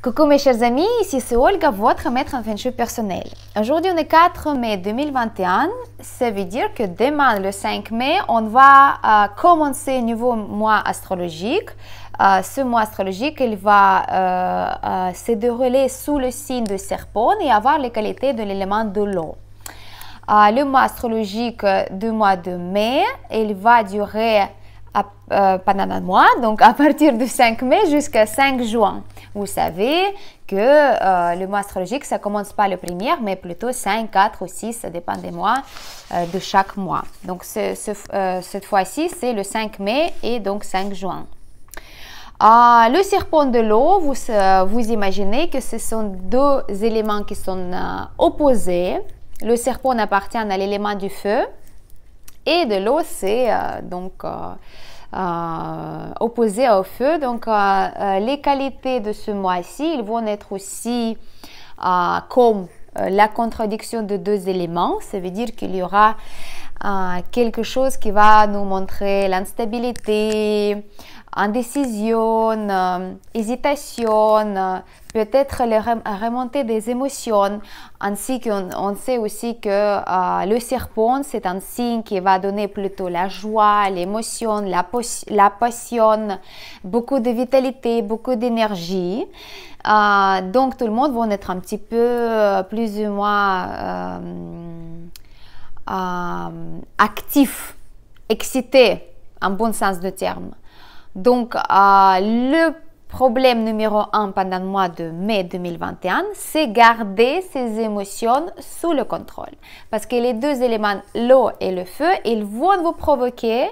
Coucou mes chers amis, ici c'est Olga, votre maître en Feng Shui personnel. Aujourd'hui on est 4 mai 2021, ça veut dire que demain le 5 mai, on va commencer un nouveau mois astrologique. Ce mois astrologique, il va se dérouler sous le signe de Serpent et avoir les qualités de l'élément de l'eau. Le mois astrologique du mois de mai, il va durer pendant un mois, donc à partir du 5 mai jusqu'à 5 juin. Vous savez que le mois astrologique, ça commence pas le premier, mais plutôt 5, 4 ou 6, ça dépend des mois de chaque mois. Donc cette fois-ci, c'est le 5 mai et donc 5 juin. Le serpent de l'eau, vous imaginez que ce sont deux éléments qui sont opposés. Le serpent appartient à l'élément du feu et de l'eau, c'est opposé au feu. Donc, les qualités de ce mois-ci, ils vont être aussi comme la contradiction de deux éléments. Ça veut dire qu'il y aura quelque chose qui va nous montrer l'instabilité, indécision, hésitation, peut-être remonter des émotions, ainsi qu'on sait aussi que le serpent, c'est un signe qui va donner plutôt la joie, l'émotion, la passion, beaucoup de vitalité, beaucoup d'énergie. Donc tout le monde va être un petit peu plus ou moins actif, excité, en bon sens de terme. Donc, le problème numéro 1 pendant le mois de mai 2021, c'est garder ses émotions sous le contrôle. Parce que les deux éléments, l'eau et le feu, ils vont vous provoquer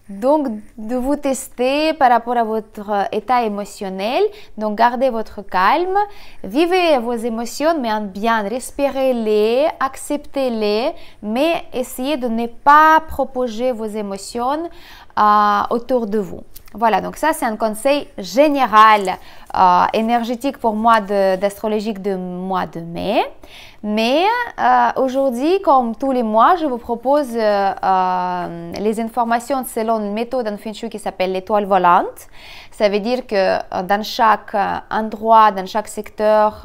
donc de vous tester par rapport à votre état émotionnel. Donc, gardez votre calme, vivez vos émotions, mais en bien, respirez-les, acceptez-les, mais essayez de ne pas propager vos émotions autour de vous. Voilà, donc ça c'est un conseil général énergétique pour moi d'astrologique de mois de mai. Mais aujourd'hui, comme tous les mois, je vous propose les informations selon une méthode en Feng Shui qui s'appelle l'étoile volante. Ça veut dire que dans chaque endroit, dans chaque secteur,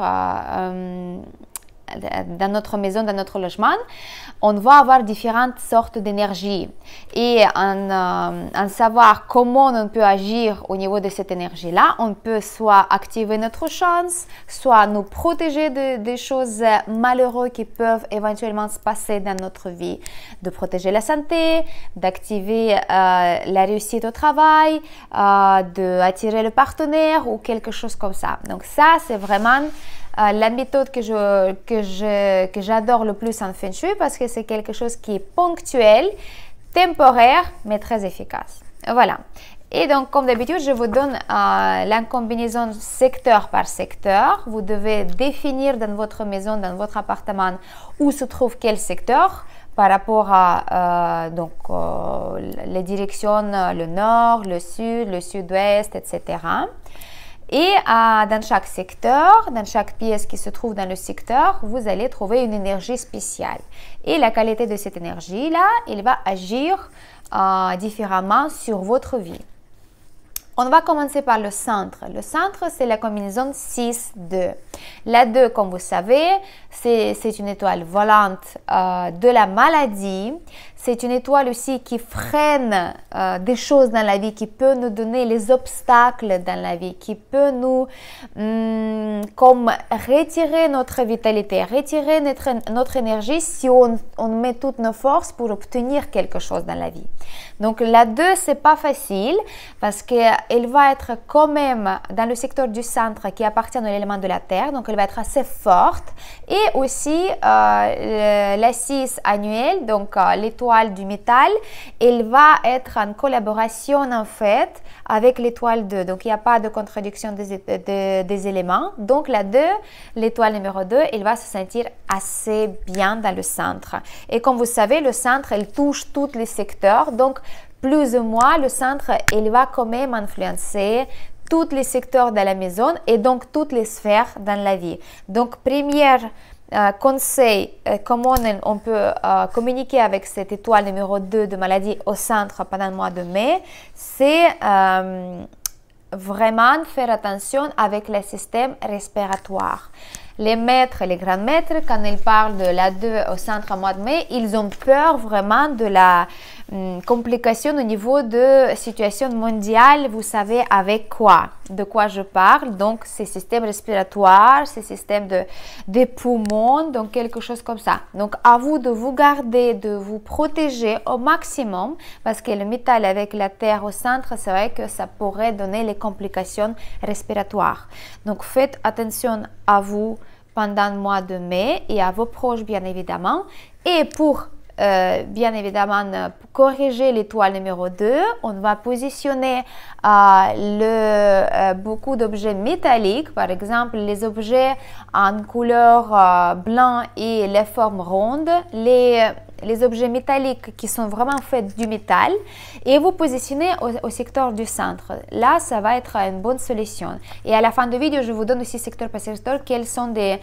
dans notre maison, dans notre logement, on va avoir différentes sortes d'énergie. Et en savoir comment on peut agir au niveau de cette énergie-là, on peut soit activer notre chance, soit nous protéger des choses malheureuses qui peuvent éventuellement se passer dans notre vie, de protéger la santé, d'activer la réussite au travail, d'attirer le partenaire ou quelque chose comme ça. Donc ça, c'est vraiment la méthode que j'adore le plus en Feng Shui parce que c'est quelque chose qui est ponctuel, temporaire, mais très efficace. Voilà. Et donc, comme d'habitude, je vous donne la combinaison secteur par secteur. Vous devez définir dans votre maison, dans votre appartement, où se trouve quel secteur par rapport à les directions, le nord, le sud, le sud-ouest, etc. Et dans chaque secteur, dans chaque pièce qui se trouve dans le secteur, vous allez trouver une énergie spéciale. Et la qualité de cette énergie-là, elle va agir différemment sur votre vie. On va commencer par le centre. Le centre, c'est la combinaison 6-2. La 2, comme vous savez, c'est une étoile volante de la maladie. C'est une étoile aussi qui freine des choses dans la vie, qui peut nous donner les obstacles dans la vie, qui peut nous comme retirer notre vitalité, retirer notre énergie si on met toutes nos forces pour obtenir quelque chose dans la vie. Donc la 2, c'est pas facile parce qu'elle va être quand même dans le secteur du centre qui appartient à l'élément de la terre, donc elle va être assez forte. Et aussi la 6 annuelle, donc l'étoile du métal, elle va être en collaboration en fait avec l'étoile 2. Donc il n'y a pas de contradiction des éléments. Donc la 2, l'étoile numéro 2, elle va se sentir assez bien dans le centre. Et comme vous savez, le centre, elle touche tous les secteurs. Donc plus ou moins, le centre, il va quand même influencer tous les secteurs de la maison et donc toutes les sphères dans la vie. Donc, première conseil, comment on peut communiquer avec cette étoile numéro 2 de maladie au centre pendant le mois de mai, c'est vraiment faire attention avec le système respiratoire. Les maîtres, les grands maîtres, quand ils parlent de l'A2 au centre au mois de mai, ils ont peur vraiment de la complication au niveau de situation mondiale, vous savez avec quoi, de quoi je parle, donc ces systèmes respiratoires, ces systèmes des poumons, donc quelque chose comme ça. Donc à vous de vous garder, de vous protéger au maximum, parce que le métal avec la terre au centre, c'est vrai que ça pourrait donner les complications respiratoires. Donc faites attention à vous pendant le mois de mai et à vos proches bien évidemment. Et pour bien évidemment corriger l'étoile numéro 2, on va positionner beaucoup d'objets métalliques, par exemple les objets en couleur blanc et les formes rondes, les objets métalliques qui sont vraiment faits du métal, et vous positionnez au secteur du centre. Là, ça va être une bonne solution. Et à la fin de la vidéo, je vous donne aussi secteur par secteur quelles sont des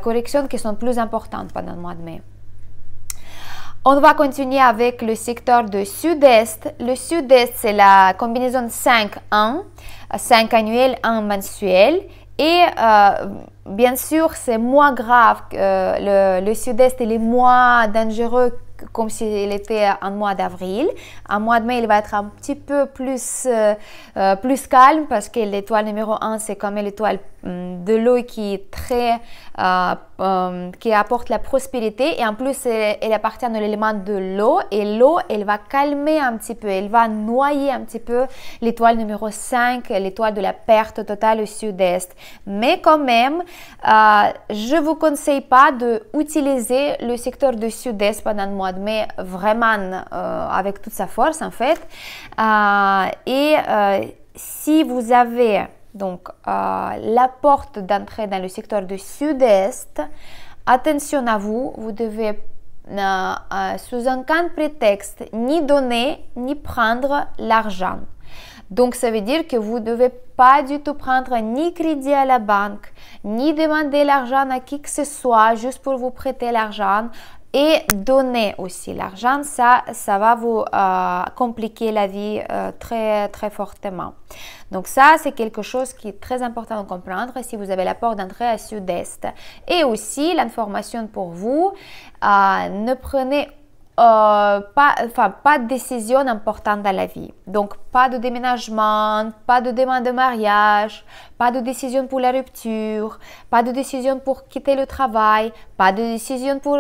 corrections qui sont plus importantes pendant le mois de mai. On va continuer avec le secteur de sud-est. Le sud-est, c'est la combinaison 5-1, 5 annuel, 1 mensuel. Et bien sûr, c'est moins grave que le sud-est, il est moins dangereux comme s'il était en mois d'avril. En mois de mai, il va être un petit peu plus calme parce que l'étoile numéro 1, c'est comme l'étoile de l'eau qui est très qui apporte la prospérité, et en plus elle appartient à l'élément de l'eau, et l'eau elle va calmer un petit peu, elle va noyer un petit peu l'étoile numéro 5, l'étoile de la perte totale au sud-est. Mais quand même, je vous conseille pas d'utiliser le secteur du sud-est pendant le mois de mai vraiment avec toute sa force en fait. Si vous avez donc la porte d'entrée dans le secteur du sud-est, attention à vous, vous devez sous aucun prétexte ni donner ni prendre l'argent. Donc ça veut dire que vous ne devez pas du tout prendre ni crédit à la banque, ni demander l'argent à qui que ce soit juste pour vous prêter l'argent. Et donner aussi l'argent, ça va vous compliquer la vie très, très fortement. Donc ça, c'est quelque chose qui est très important de comprendre si vous avez la porte d'entrée à sud-est. Et aussi, l'information pour vous, ne prenez pas de décision importante dans la vie. Donc, pas de déménagement, pas de demande de mariage, pas de décision pour la rupture, pas de décision pour quitter le travail, pas de décision pour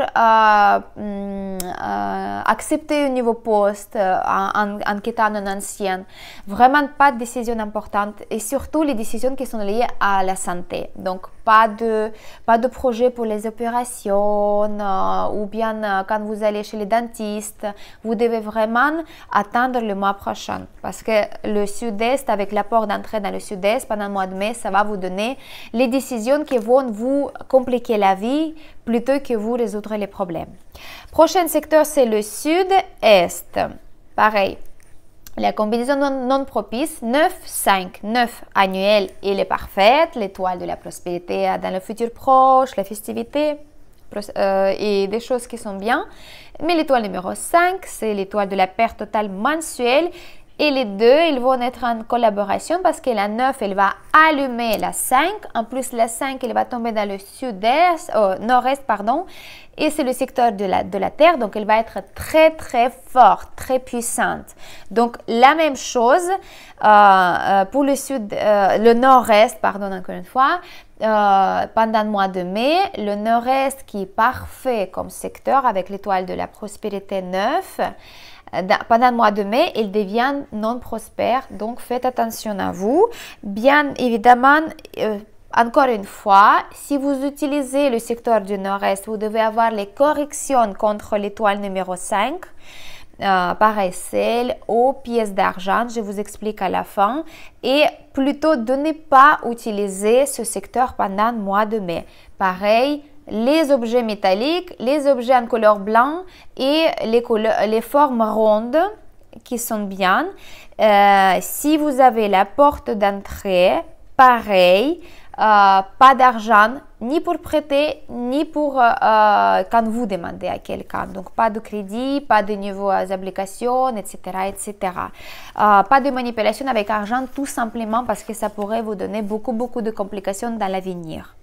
accepter un nouveau poste en quittant un ancien. Vraiment pas de décision importante, et surtout les décisions qui sont liées à la santé. Donc, pas de projet pour les opérations ou bien quand vous allez chez les dentistes, vous devez vraiment attendre le mois prochain, parce que le sud-est, avec l'apport d'entrée dans le sud-est pendant le mois de mai, ça va vous donner les décisions qui vont vous compliquer la vie plutôt que vous résoudre les problèmes. Prochain secteur, c'est le sud-est. Pareil. La combinaison non propice, 9-5, 9 annuel, il est parfaite, l'étoile de la prospérité dans le futur proche, la festivité et des choses qui sont bien. Mais l'étoile numéro 5, c'est l'étoile de la perte totale mensuelle. Et les deux, ils vont être en collaboration parce que la 9, elle va allumer la 5. En plus, la 5, elle va tomber dans le sud-est, nord-est, pardon. Et c'est le secteur de la Terre, donc elle va être très, très forte, très puissante. Donc, la même chose pour le nord-est, pardon, encore une fois. Pendant le mois de mai, le nord-est qui est parfait comme secteur avec l'étoile de la prospérité 9. Pendant le mois de mai, il devient non prospère, donc faites attention à vous. Bien évidemment, encore une fois, si vous utilisez le secteur du nord-est, vous devez avoir les corrections contre l'étoile numéro 5. Pareil, sel, eau, pièces d'argent, je vous explique à la fin. Et plutôt de ne pas utiliser ce secteur pendant le mois de mai. Pareil, les objets métalliques, les objets en couleur blanc et les formes rondes qui sont bien. Si vous avez la porte d'entrée, pareil, pas d'argent ni pour prêter, ni pour quand vous demandez à quelqu'un. Donc, pas de crédit, pas de nouveaux applications, etc., etc. Pas de manipulation avec argent, tout simplement parce que ça pourrait vous donner beaucoup de complications dans l'avenir.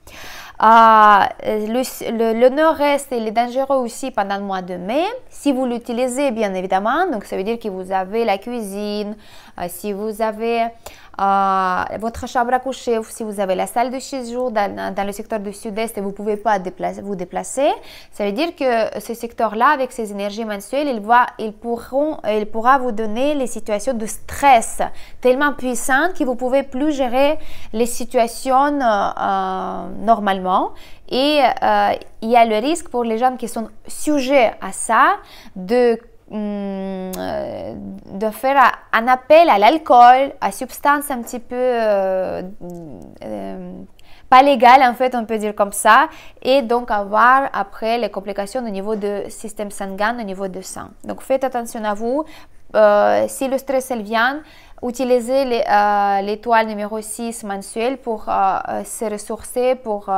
Le nord-est, il est dangereux aussi pendant le mois de mai, si vous l'utilisez bien évidemment, donc ça veut dire que vous avez la cuisine, si vous avez votre chambre à coucher, si vous avez la salle de séjour dans le secteur du sud-est et vous ne pouvez pas vous déplacer, ça veut dire que ce secteur-là, avec ses énergies mensuelles, il pourra vous donner les situations de stress tellement puissantes que vous ne pouvez plus gérer les situations normalement. Et il y a le risque pour les gens qui sont sujets à ça de faire un appel à l'alcool, à substances un petit peu pas légales, en fait, on peut dire comme ça, et donc avoir après les complications au niveau du système sanguin, au niveau du sang. Donc faites attention à vous. Si le stress elle vient, utilisez l'étoile numéro 6 mensuelle pour se ressourcer, pour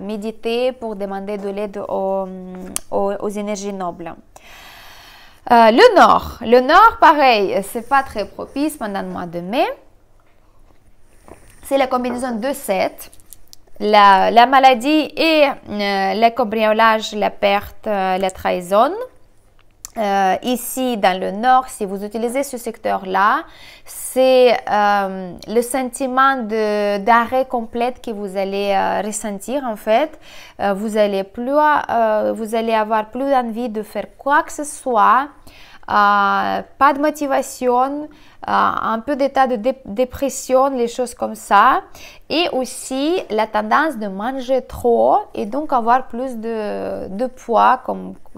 méditer, pour demander de l'aide aux énergies nobles. Le nord, pareil, c'est pas très propice pendant le mois de mai. C'est la combinaison 2-7. La maladie et le cambriolage, la perte, la trahison. Ici, dans le nord, si vous utilisez ce secteur-là, c'est le sentiment d'arrêt complet que vous allez ressentir en fait. Vous allez avoir plus envie de faire quoi que ce soit, pas de motivation, un peu d'état de dépression, les choses comme ça, et aussi la tendance de manger trop et donc avoir plus de poids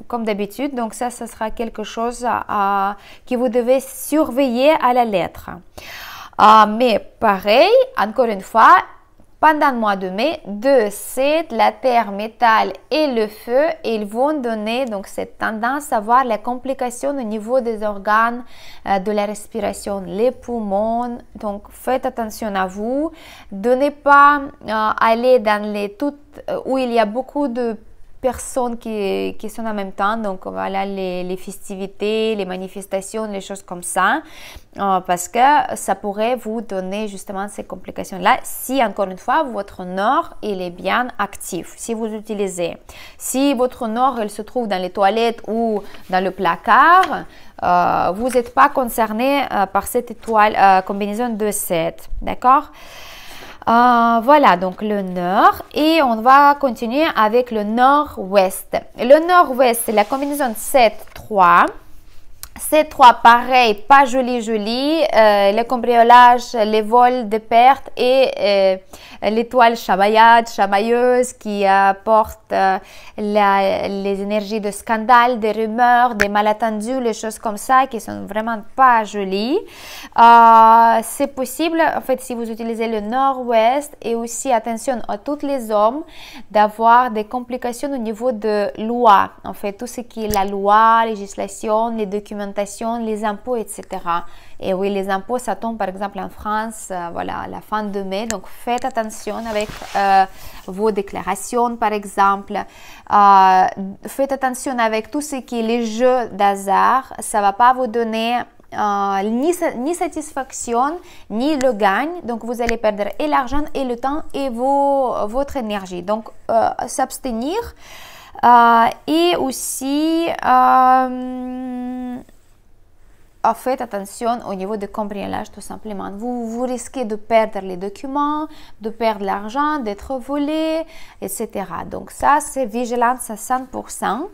comme d'habitude. Donc ça sera quelque chose que vous devez surveiller à la lettre. Mais pareil, encore une fois, pendant le mois de mai, 2-7, la terre, métal et le feu, ils vont donner donc cette tendance à avoir la complication au niveau des organes de la respiration, les poumons. Donc faites attention à vous. De ne pas aller dans où il y a beaucoup de personnes qui sont en même temps, donc voilà les festivités, les manifestations, les choses comme ça, parce que ça pourrait vous donner justement ces complications-là si encore une fois votre nord il est bien actif, si vous utilisez. Si votre nord il se trouve dans les toilettes ou dans le placard, vous n'êtes pas concerné par cette étoile combinaison 2-7, d'accord? Voilà, donc le nord, et on va continuer avec le nord-ouest. Le nord-ouest, c'est la combinaison 7-3. 7-3, pareil, pas joli, le cambriolage, les vols de pertes et l'étoile chamailleuse qui apporte les énergies de scandale, des rumeurs, des malentendus, les choses comme ça qui sont vraiment pas jolies. C'est possible, en fait, si vous utilisez le nord-ouest, et aussi attention à tous les hommes d'avoir des complications au niveau de loi, en fait, tout ce qui est la loi, législation, les documentations, les impôts, etc. Et oui, les impôts, ça tombe par exemple en France, voilà, à la fin de mai. Donc, faites attention avec vos déclarations, par exemple. Faites attention avec tout ce qui est les jeux d'hasard. Ça ne va pas vous donner ni satisfaction, ni le gain. Donc, vous allez perdre et l'argent, et le temps, et votre énergie. Donc, s'abstenir. Et aussi... faites attention au niveau de cambriolage tout simplement. Vous risquez de perdre les documents, de perdre l'argent, d'être volé, etc. Donc ça, c'est vigilance à 100%.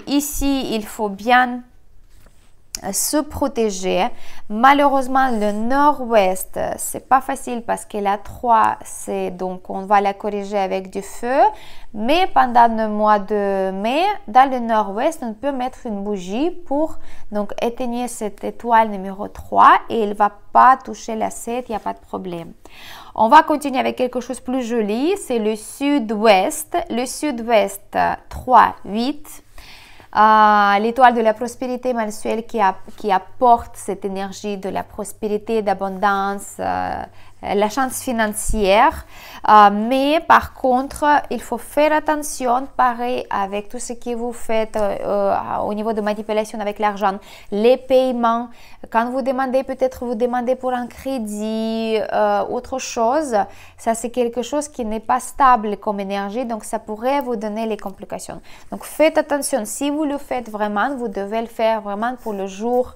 Ici, il faut bien se protéger. Malheureusement, le nord-ouest, c'est pas facile parce que la 3, donc on va la corriger avec du feu. Mais pendant le mois de mai, dans le nord-ouest, on peut mettre une bougie pour donc éteindre cette étoile numéro 3 et il va pas toucher la 7, il n'y a pas de problème. On va continuer avec quelque chose de plus joli, c'est le sud-ouest. Le sud-ouest 3-8. L'étoile de la prospérité mensuelle qui apporte cette énergie de la prospérité, d'abondance, la chance financière, mais par contre, il faut faire attention, pareil, avec tout ce que vous faites au niveau de manipulation avec l'argent, les paiements, quand vous demandez, peut-être vous demandez pour un crédit, autre chose, ça c'est quelque chose qui n'est pas stable comme énergie, donc ça pourrait vous donner les complications. Donc faites attention, si vous le faites vraiment, vous devez le faire vraiment pour le jour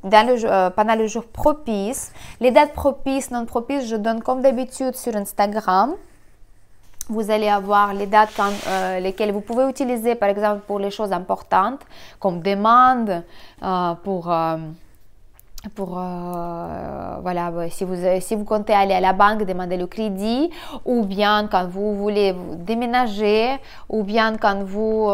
pendant le jour propice. Les dates propices, non propices, je donne comme d'habitude sur Instagram. Vous allez avoir les dates lesquelles vous pouvez utiliser, par exemple, pour les choses importantes, comme demande, voilà, si vous comptez aller à la banque demander le crédit, ou bien quand vous voulez déménager, ou bien quand vous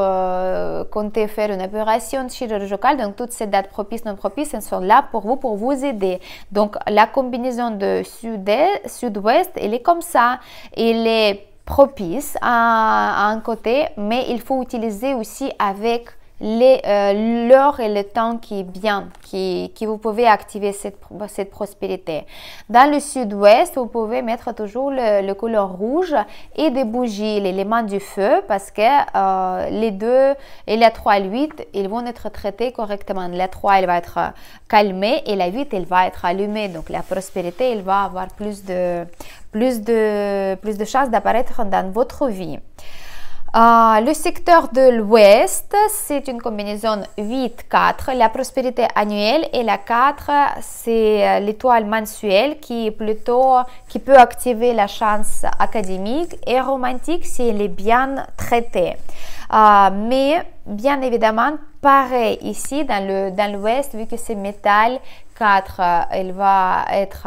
comptez faire une opération chirurgicale. Donc toutes ces dates propices, non propices, elles sont là pour vous aider. Donc la combinaison de sud-ouest, elle est comme ça, elle est propice à un côté, mais il faut utiliser aussi avec l'heure et le temps qui est bien, qui vous pouvez activer cette prospérité. Dans le sud-ouest, vous pouvez mettre toujours le couleur rouge et des bougies, l'élément du feu, parce que les 2 et la 3 et le 8, ils vont être traités correctement. La 3, elle va être calmée et la 8, elle va être allumée. Donc la prospérité, elle va avoir plus de chances d'apparaître dans votre vie. Le secteur de l'Ouest, c'est une combinaison 8-4. La prospérité annuelle et la 4, c'est l'étoile mensuelle qui peut activer la chance académique et romantique si elle est bien traitée. Mais bien évidemment, pareil ici dans l'Ouest, vu que c'est métal, 4, elle va être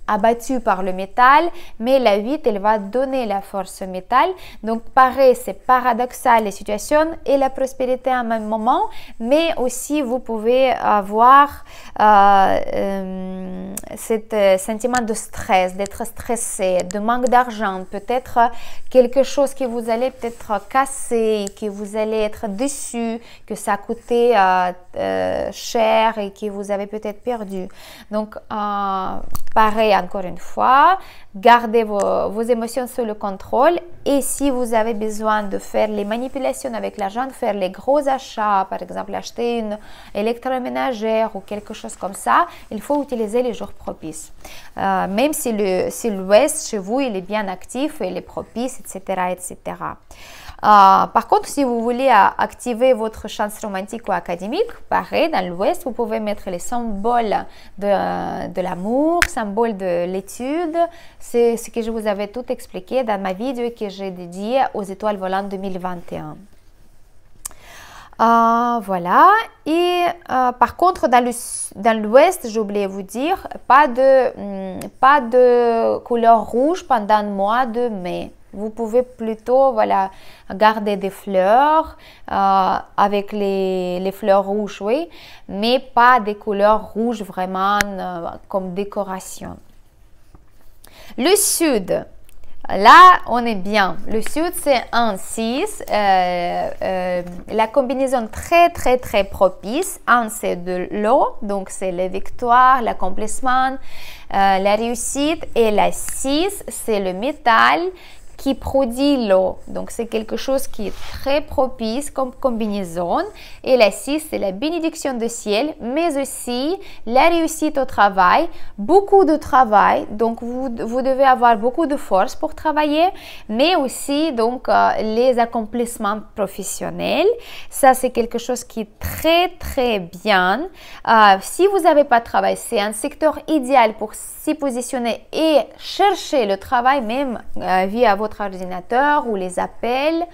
abattue par le métal, mais la 8, elle va donner la force au métal. Donc pareil, c'est paradoxal les situations et la prospérité à un même moment, mais aussi vous pouvez avoir ce sentiment de stress, d'être stressé, de manque d'argent, peut-être quelque chose que vous allez peut-être casser, que vous allez être déçu, que ça a coûté cher et que vous avez peut-être perdu. Donc pareil, encore une fois, gardez vos émotions sous le contrôle, et si vous avez besoin de faire les manipulations avec l'argent, de faire les gros achats, par exemple acheter une électroménagère ou quelque chose comme ça, il faut utiliser les jours propices. Même si l'Ouest chez vous, il est bien actif, il est propice, etc., etc. Par contre, si vous voulez activer votre chance romantique ou académique, pareil, dans l'Ouest, vous pouvez mettre les symboles de l'amour, symboles de l'étude. C'est ce que je vous avais tout expliqué dans ma vidéo que j'ai dédiée aux étoiles volantes 2021. Voilà, et par contre dans l'Ouest, j'ai oublié de vous dire, pas de couleur rouge pendant le mois de mai. Vous pouvez plutôt garder des fleurs avec les fleurs rouges, oui, mais pas des couleurs rouges vraiment comme décoration. Le Sud. Là, on est bien. Le Sud, c'est 1-6. La combinaison très, très, très propice. 1, c'est de l'eau, donc c'est les victoires, l'accomplissement, la réussite. Et la 6, c'est le métal qui produit l'eau. Donc, c'est quelque chose qui est très propice comme combinaison. Et la 6, c'est la bénédiction du ciel, mais aussi la réussite au travail, beaucoup de travail. Donc, vous devez avoir beaucoup de force pour travailler, mais aussi donc les accomplissements professionnels. Ça, c'est quelque chose qui est très, très bien. Si vous n'avez pas de travail, c'est un secteur idéal pour s'y positionner et chercher le travail même via votre ordinateur ou les appels.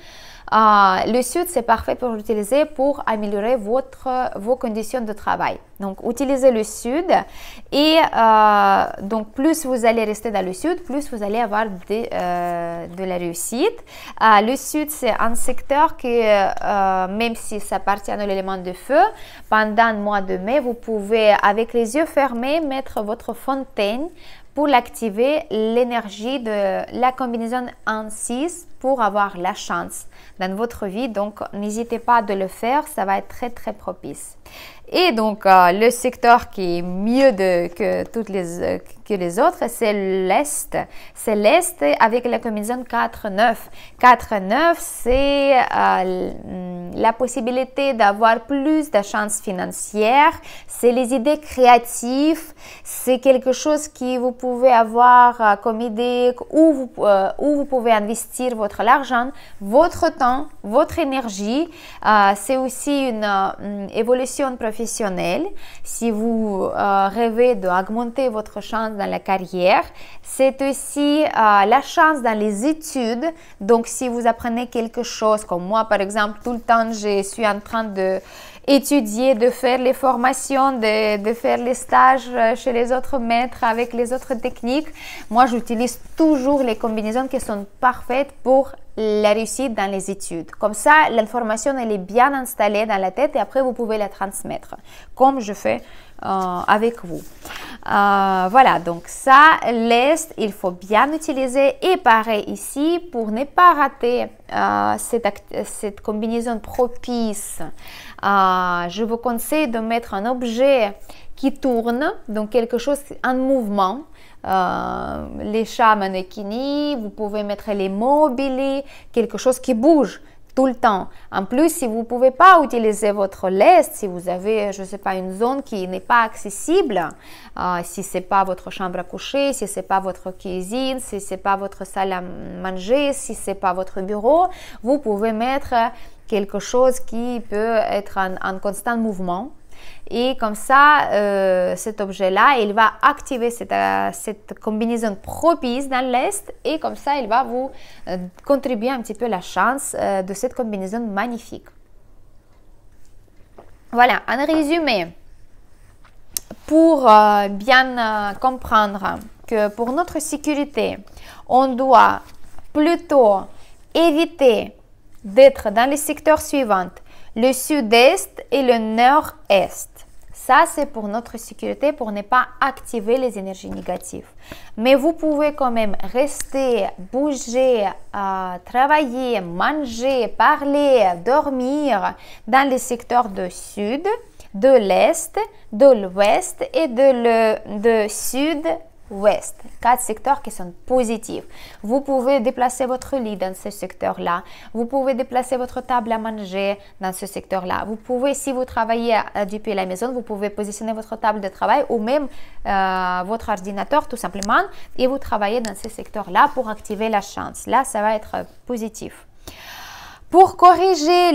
Le Sud, c'est parfait pour l'utiliser pour améliorer vos conditions de travail. Donc, utilisez le Sud et donc plus vous allez rester dans le Sud, plus vous allez avoir de la réussite. Le Sud, c'est un secteur qui, même si ça appartient à l'élément de feu, pendant le mois de mai, vous pouvez, avec les yeux fermés, mettre votre fontaine pour l'activer, l'énergie de la combinaison 1-6 pour avoir la chance dans votre vie. Donc, n'hésitez pas de le faire, ça va être très, très propice. Et donc, le secteur qui est mieux que les autres, c'est l'Est. C'est l'Est avec la combinaison 4-9. 4-9, c'est la possibilité d'avoir plus de chances financières. C'est les idées créatives. C'est quelque chose que vous pouvez avoir comme idée où vous pouvez investir votre argent, votre temps, votre énergie. C'est aussi une évolution professionnelle. Si vous rêvez d'augmenter votre chance dans la carrière, c'est aussi la chance dans les études. Donc, si vous apprenez quelque chose, comme moi par exemple, tout le temps je suis en train d'étudier, de faire les formations, de faire les stages chez les autres maîtres avec les autres techniques, moi j'utilise toujours les combinaisons qui sont parfaites pour la réussite dans les études. Comme ça, l'information elle est bien installée dans la tête et après vous pouvez la transmettre, comme je fais avec vous. Voilà, donc ça, l'Est, il faut bien utiliser. Et pareil ici, pour ne pas rater cette combinaison propice, je vous conseille de mettre un objet qui tourne, donc quelque chose en mouvement. Les chats mannequini, vous pouvez mettre les mobiliers, quelque chose qui bouge tout le temps. En plus, si vous ne pouvez pas utiliser votre lest, si vous avez, je ne sais pas, une zone qui n'est pas accessible, si ce n'est pas votre chambre à coucher, si ce n'est pas votre cuisine, si ce n'est pas votre salle à manger, si ce n'est pas votre bureau, vous pouvez mettre quelque chose qui peut être en constant mouvement. Et comme ça, cet objet-là, il va activer cette combinaison propice dans l'Est et comme ça, il va vous contribuer un petit peu à la chance de cette combinaison magnifique. Voilà, en résumé, pour bien comprendre que pour notre sécurité, on doit plutôt éviter d'être dans les secteurs suivants, le sud-est et le nord-est. Ça, c'est pour notre sécurité, pour ne pas activer les énergies négatives. Mais vous pouvez quand même rester, bouger, travailler, manger, parler, dormir dans les secteurs de sud, de l'est, de l'ouest et de sud-ouest. 4 secteurs qui sont positifs. Vous pouvez déplacer votre lit dans ce secteur-là. Vous pouvez déplacer votre table à manger dans ce secteur-là. Vous pouvez, si vous travaillez depuis la maison, vous pouvez positionner votre table de travail ou même votre ordinateur tout simplement et vous travaillez dans ce secteur-là pour activer la chance. Là, ça va être positif. Pour corriger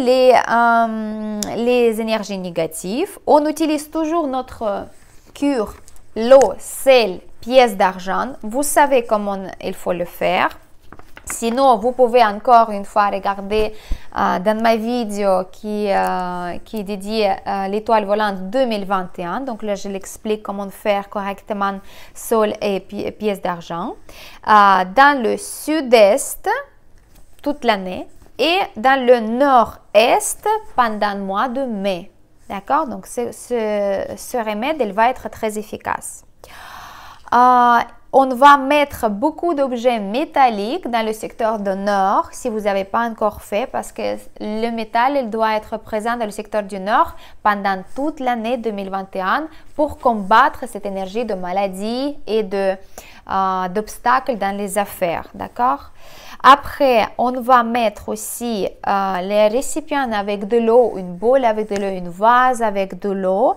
les énergies négatives, on utilise toujours notre cure, l'eau, sel, pièces d'argent. Vous savez comment il faut le faire. Sinon, vous pouvez encore une fois regarder dans ma vidéo qui est dédiée à l'étoile volante 2021. Donc là, je l'explique comment faire correctement sol et pièces d'argent. Dans le sud-est, toute l'année, et dans le nord-est, pendant le mois de mai. D'accord? Donc, ce remède, il va être très efficace. On va mettre beaucoup d'objets métalliques dans le secteur du nord, si vous n'avez pas encore fait, parce que le métal, il doit être présent dans le secteur du nord pendant toute l'année 2021 pour combattre cette énergie de maladie et d'obstacles dans les affaires. D'accord? Après, on va mettre aussi les récipients avec de l'eau, une boule avec de l'eau, une vase avec de l'eau,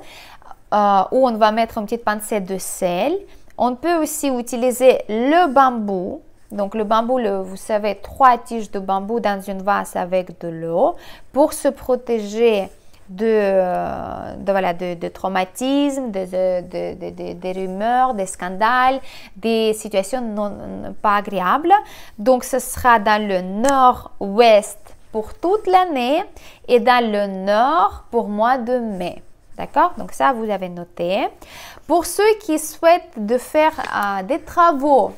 où on va mettre une petite pincée de sel. On peut aussi utiliser le bambou. Donc le bambou, vous savez, 3 tiges de bambou dans une vase avec de l'eau pour se protéger de traumatismes, des rumeurs, des scandales, des situations pas agréables. Donc ce sera dans le nord-ouest pour toute l'année et dans le nord pour mois de mai. D'accord? Donc ça, vous avez noté. Pour ceux qui souhaitent de faire des travaux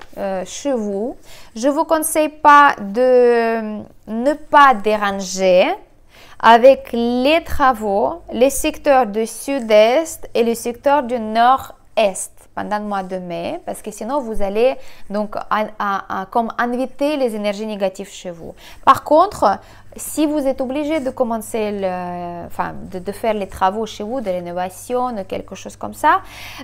chez vous, je vous conseille pas de ne pas déranger avec les travaux, les secteurs du sud-est et le secteur du nord-est. pendant le mois de mai, parce que sinon vous allez donc comme inviter les énergies négatives chez vous. Par contre, si vous êtes obligé de commencer, de faire les travaux chez vous, de rénovation, quelque chose comme ça,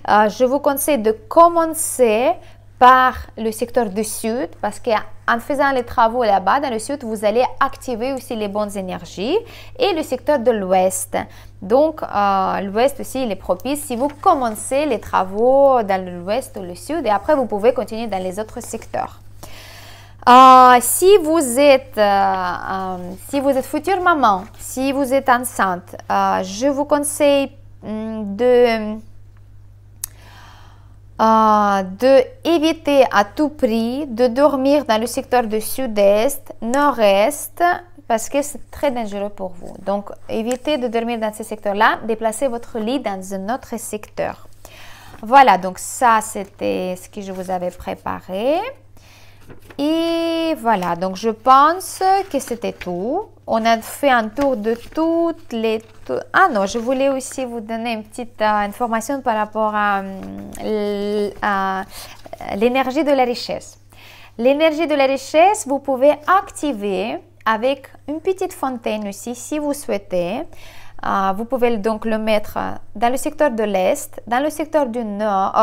je vous conseille de commencer par le secteur du sud, parce qu'en faisant les travaux là-bas, dans le sud, vous allez activer aussi les bonnes énergies, et le secteur de l'ouest. Donc, l'ouest aussi, il est propice si vous commencez les travaux dans l'ouest ou le sud, et après, vous pouvez continuer dans les autres secteurs. Si vous êtes future maman, si vous êtes enceinte, je vous conseille d'éviter à tout prix de dormir dans le secteur du sud-est, nord-est, parce que c'est très dangereux pour vous. Donc, évitez de dormir dans ce secteur-là, déplacez votre lit dans un autre secteur. Voilà, donc ça, c'était ce que je vous avais préparé. Et voilà, donc je pense que c'était tout. On a fait un tour de toutes les... Ah non, je voulais aussi vous donner une petite information par rapport à l'énergie de la richesse. L'énergie de la richesse, vous pouvez activer avec une petite fontaine aussi, si vous souhaitez. Vous pouvez donc le mettre dans le secteur de l'Est, dans le secteur du Nord,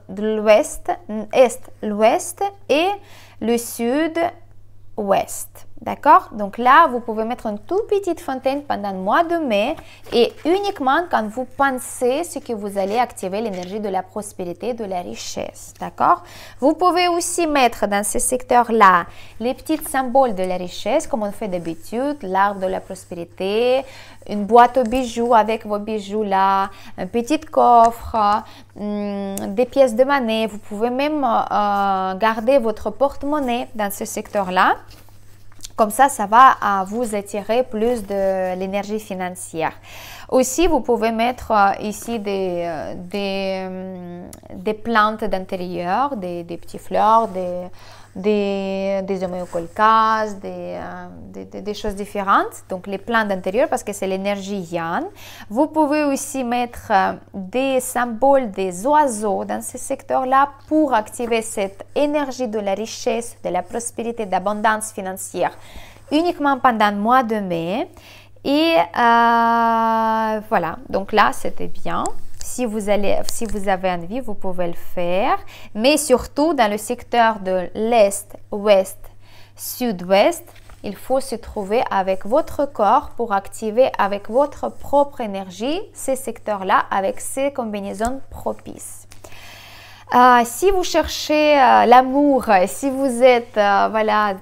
de l'Ouest, Est, l'Ouest et le Sud-Ouest. D'accord? Donc là, vous pouvez mettre une toute petite fontaine pendant le mois de mai et uniquement quand vous pensez ce que vous allez activer l'énergie de la prospérité, de la richesse. D'accord? Vous pouvez aussi mettre dans ce secteur-là les petits symboles de la richesse, comme on fait d'habitude, l'arbre de la prospérité, une boîte aux bijoux avec vos bijoux là, un petit coffre, des pièces de monnaie. Vous pouvez même garder votre porte-monnaie dans ce secteur-là. Comme ça va vous attirer plus de l'énergie financière. Aussi, vous pouvez mettre ici des plantes d'intérieur, des petites fleurs, des homéocolcas, des choses différentes. Donc, les plantes d'intérieur parce que c'est l'énergie yang. Vous pouvez aussi mettre des symboles des oiseaux dans ce secteur-là pour activer cette énergie de la richesse, de la prospérité, d'abondance financière uniquement pendant le mois de mai. Et voilà, donc là, c'était bien. Si vous avez envie, vous pouvez le faire. Mais surtout, dans le secteur de l'Est, Ouest, Sud-Ouest, il faut se trouver avec votre corps pour activer avec votre propre énergie ces secteurs-là avec ces combinaisons propices. Si vous cherchez l'amour, si vous êtes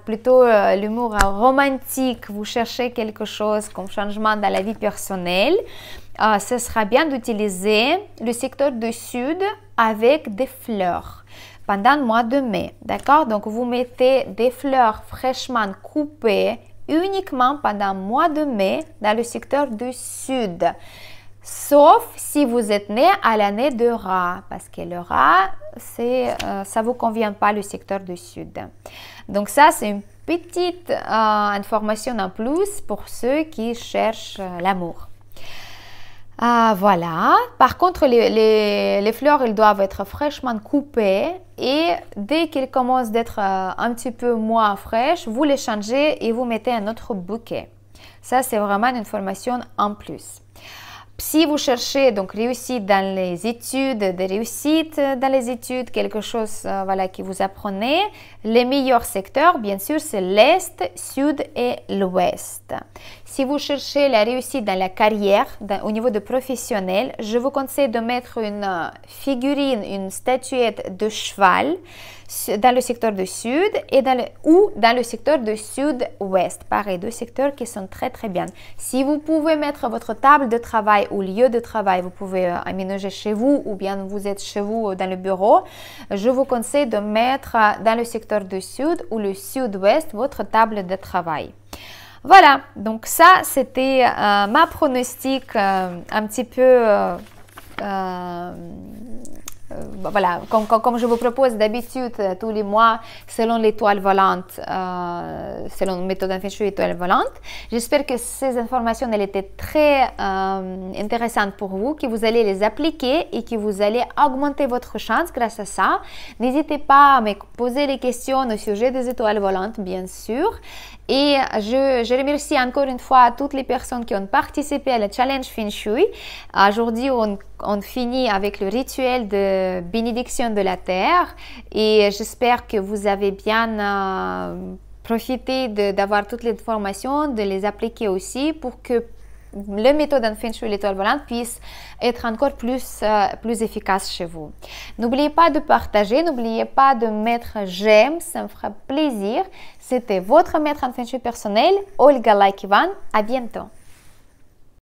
plutôt l'humour romantique, vous cherchez quelque chose comme changement dans la vie personnelle, ce sera bien d'utiliser le secteur du sud avec des fleurs pendant le mois de mai. D'accord? Donc, vous mettez des fleurs fraîchement coupées uniquement pendant le mois de mai dans le secteur du sud. Sauf si vous êtes né à l'année de rat, parce que le rat, ça ne vous convient pas le secteur du sud. Donc ça, c'est une petite information en plus pour ceux qui cherchent l'amour. Voilà. Par contre, les fleurs, elles doivent être fraîchement coupées et dès qu'elles commencent d'être un petit peu moins fraîches, vous les changez et vous mettez un autre bouquet. Ça, c'est vraiment une information en plus. Si vous cherchez donc réussite dans les études, des réussites dans les études, quelque chose que vous apprenez, les meilleurs secteurs, bien sûr, c'est l'Est, Sud et l'Ouest. Si vous cherchez la réussite dans la carrière, au niveau de professionnel, je vous conseille de mettre une figurine, une statuette de cheval dans le secteur du Sud ou dans le secteur du Sud-Ouest. Pareil, deux secteurs qui sont très très bien. Si vous pouvez mettre votre table de travail ou lieu de travail, vous pouvez aménager chez vous ou bien vous êtes chez vous dans le bureau, je vous conseille de mettre dans le secteur du Sud ou le Sud-Ouest votre table de travail. Voilà, donc ça c'était ma pronostic un petit peu voilà, comme je vous propose d'habitude tous les mois selon l'étoile volante, selon la méthode Feng Shui étoile volante. J'espère que ces informations elles étaient très intéressantes pour vous, que vous allez les appliquer et que vous allez augmenter votre chance grâce à ça. N'hésitez pas à me poser les questions au sujet des étoiles volantes, bien sûr. Et je remercie encore une fois toutes les personnes qui ont participé à la challenge Feng Shui. Aujourd'hui, on finit avec le rituel de bénédiction de la terre et j'espère que vous avez bien profité d'avoir toutes les informations, de les appliquer aussi pour que la méthode en Feng Shui, l'étoile volante, puisse être encore plus efficace chez vous. N'oubliez pas de partager, n'oubliez pas de mettre j'aime, ça me fera plaisir. C'était votre maître en Feng Shui personnel, Olga Laikivan. À bientôt.